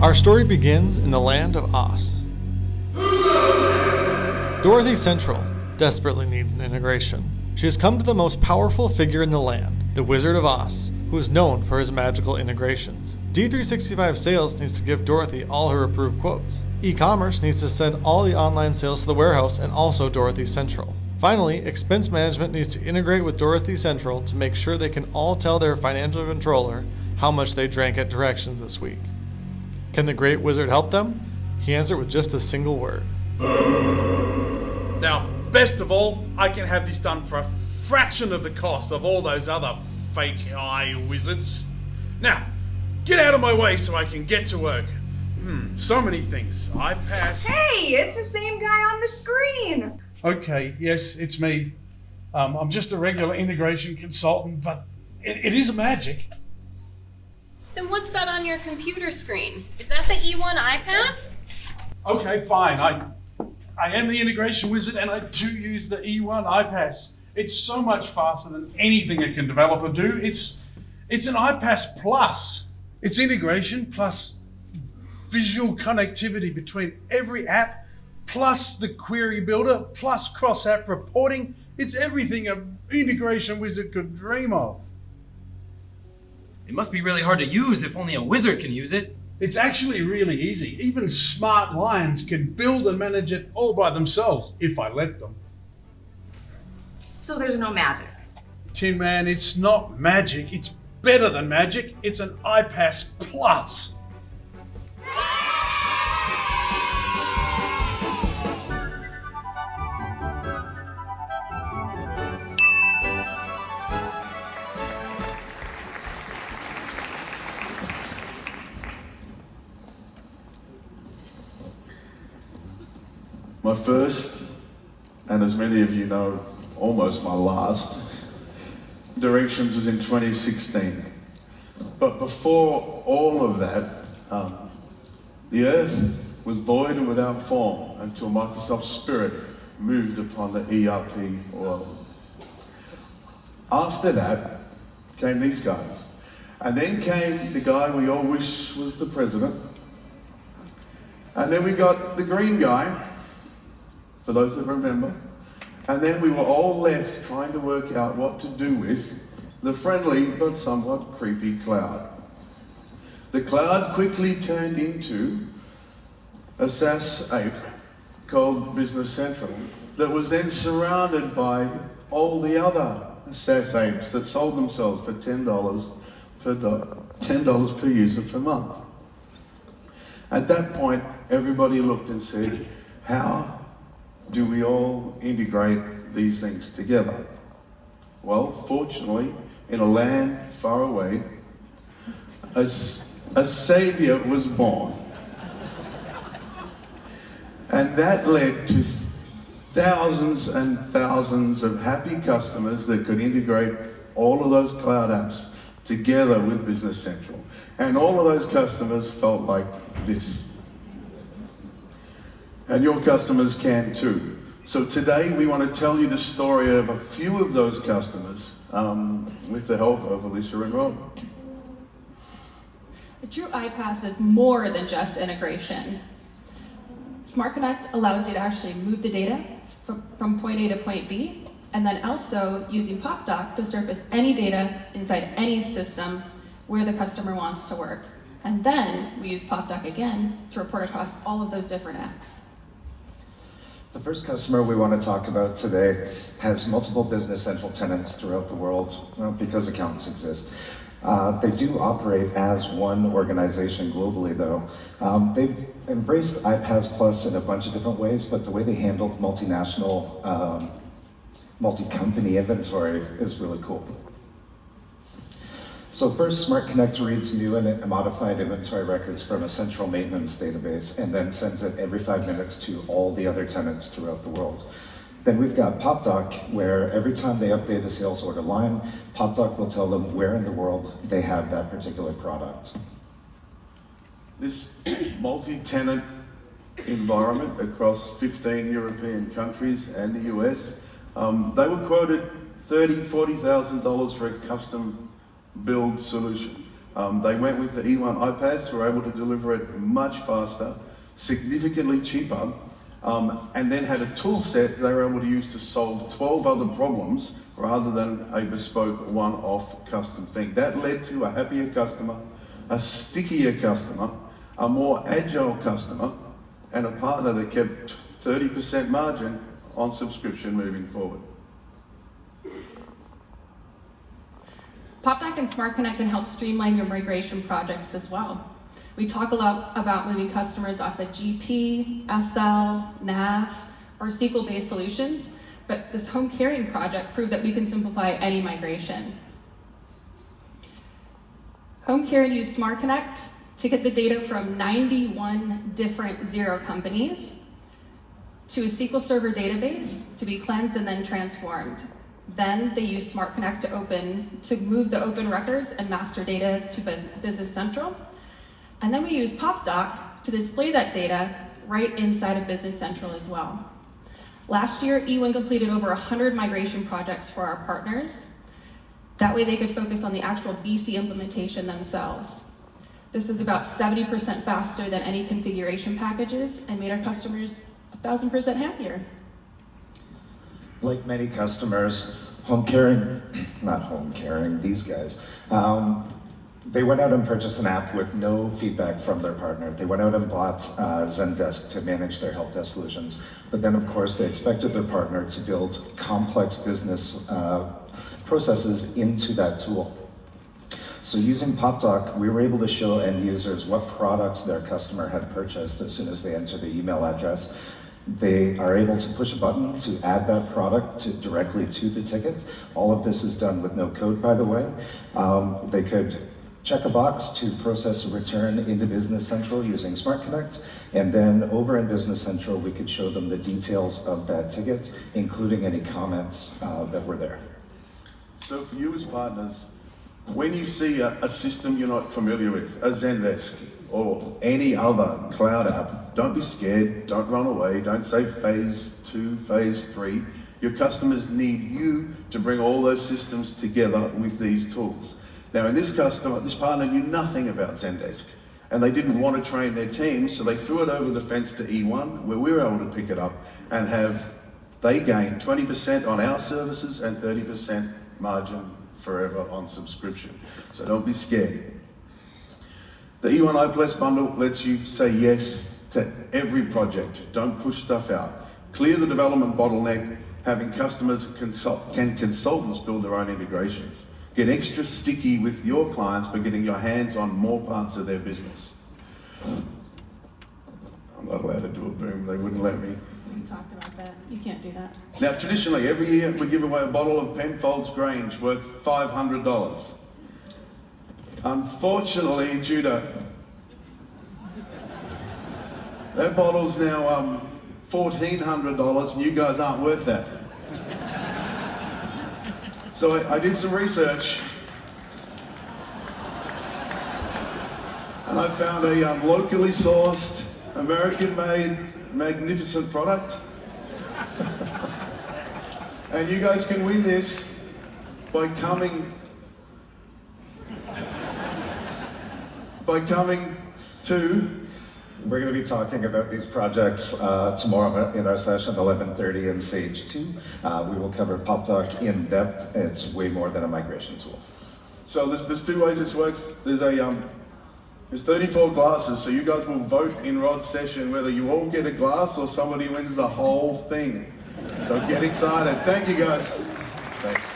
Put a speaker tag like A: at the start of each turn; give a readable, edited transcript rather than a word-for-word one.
A: Our story begins in the land of Aus. Dorothy Central desperately needs an integration. She has come to the most powerful figure in the land, the Wizard of Aus, who is known for his magical integrations. D365 Sales needs to give Dorothy all her approved quotes. E-commerce needs to send all the online sales to the warehouse and also Dorothy Central. Finally, expense management needs to integrate with Dorothy Central to make sure they can all tell their financial controller how much they drank at directions this week. Can the great wizard help them? He answered with just a single word.
B: Now, best of all, I can have this done for a fraction of the cost of all those other fake eye wizards. Now, get out of my way so I can get to work. So many things. iPaaS.
C: Hey, it's the same guy on the screen.
B: Okay, yes, it's me. I'm just a regular integration consultant, but it is magic.
D: Then what's that on your computer screen? Is that the eOne iPaaS?
B: Okay, fine. I am the integration wizard and I do use the eOne iPaaS. It's so much faster than anything a developer do. It's an iPaaS plus. It's integration plus visual connectivity between every app, plus the query builder, plus cross-app reporting. It's everything an integration wizard could dream of.
E: It must be really hard to use if only a wizard can use it.
B: It's actually really easy. Even smart lions can build and manage it all by themselves, if I let them.
C: So there's no magic.
B: Tin Man, it's not magic. It's better than magic. It's an iPaaS plus.
F: My first, and as many of you know, almost my last, directions was in 2016. But before all of that, the earth was void and without form until Microsoft Spirit moved upon the ERP world. After that came these guys. And then came the guy we all wish was the president. And then we got the green guy, for those that remember. And then we were all left trying to work out what to do with the friendly but somewhat creepy cloud. The cloud quickly turned into a SaaS ape called Business Central that was then surrounded by all the other SaaS apes that sold themselves for $10 per user per month. At that point, everybody looked and said, how do we all integrate these things together? Well, fortunately, in a land far away, a savior was born. And that led to thousands and thousands of happy customers that could integrate all of those cloud apps together with Business Central. And all of those customers felt like this. And your customers can too. So today we want to tell you the story of a few of those customers with the help of Alicia and Rob.
G: A true iPaaS is more than just integration. Smart Connect allows you to actually move the data from point A to point B, and then also using PopDoc to surface any data inside any system where the customer wants to work. And then we use PopDoc again to report across all of those different apps.
H: The first customer we want to talk about today has multiple Business Central tenants throughout the world, because accountants exist. They do operate as one organization globally though. They've embraced iPaaS Plus in a bunch of different ways, but the way they handle multinational, multi-company inventory is really cool. So first, Smart Connect reads new and modified inventory records from a central maintenance database and then sends it every 5 minutes to all the other tenants throughout the world. Then we've got PopDoc, where every time they update a sales order line, PopDoc will tell them where in the world they have that particular product.
F: This multi-tenant environment across 15 European countries and the US, they were quoted $30,000, $40,000 for a custom build solution. They went with the eOne iPaaS, were able to deliver it much faster, significantly cheaper, and then had a tool set they were able to use to solve 12 other problems rather than a bespoke one-off custom thing. That led to a happier customer, a stickier customer, a more agile customer, and a partner that kept 30% margin on subscription moving forward.
G: PopDoc and Smart Connect can help streamline your migration projects as well. We talk a lot about moving customers off of GP, SL, NAV, or SQL-based solutions, but this home carrying project proved that we can simplify any migration. Home carrying used Smart Connect to get the data from 91 different Xero companies to a SQL Server database to be cleansed and then transformed. Then they use Smart Connect to move the open records and master data to Business Central. And then we use PopDoc to display that data right inside of Business Central as well. Last year, eOne completed over 100 migration projects for our partners. That way they could focus on the actual BC implementation themselves. This is about 70% faster than any configuration packages and made our customers 1,000% happier.
H: Like many customers, these guys, they went out and purchased an app with no feedback from their partner. They went out and bought Zendesk to manage their help desk solutions. But then, of course, they expected their partner to build complex business processes into that tool. So using PopDoc, we were able to show end users what products their customer had purchased as soon as they entered the email address. They are able to push a button to add that product directly to the ticket. All of this is done with no code, by the way. They could check a box to process a return into Business Central using Smart Connect, and then over in Business Central, we could show them the details of that ticket, including any comments that were there.
F: So for you as partners, when you see a system you're not familiar with, a Zendesk or any other cloud app, don't be scared, don't run away, don't say phase 2, phase 3. Your customers need you to bring all those systems together with these tools. Now in this partner knew nothing about Zendesk, and they didn't want to train their team, so they threw it over the fence to eOne, where we were able to pick it up and they gained 20% on our services and 30% margin forever on subscription. So don't be scared. The eOne iPaaS bundle lets you say yes to every project. Don't push stuff out. Clear the development bottleneck, having customers consultants build their own integrations. Get extra sticky with your clients by getting your hands on more parts of their business. I'm not allowed to do a boom, they wouldn't let me.
G: We talked about that. You can't do that.
F: Now, traditionally, every year we give away a bottle of Penfolds Grange worth $500. Unfortunately, due to that bottle's now $1,400 and you guys aren't worth that. So I did some research and I found a locally sourced, American-made, magnificent product. And you guys can win this by coming to...
H: We're going to be talking about these projects tomorrow in our session, 11:30 in Sage 2. We will cover PopDoc in depth. It's way more than a migration tool.
F: So there's two ways this works. There's 34 glasses, so you guys will vote in Rod's session whether you all get a glass or somebody wins the whole thing. So get excited. Thank you, guys.
H: Thanks.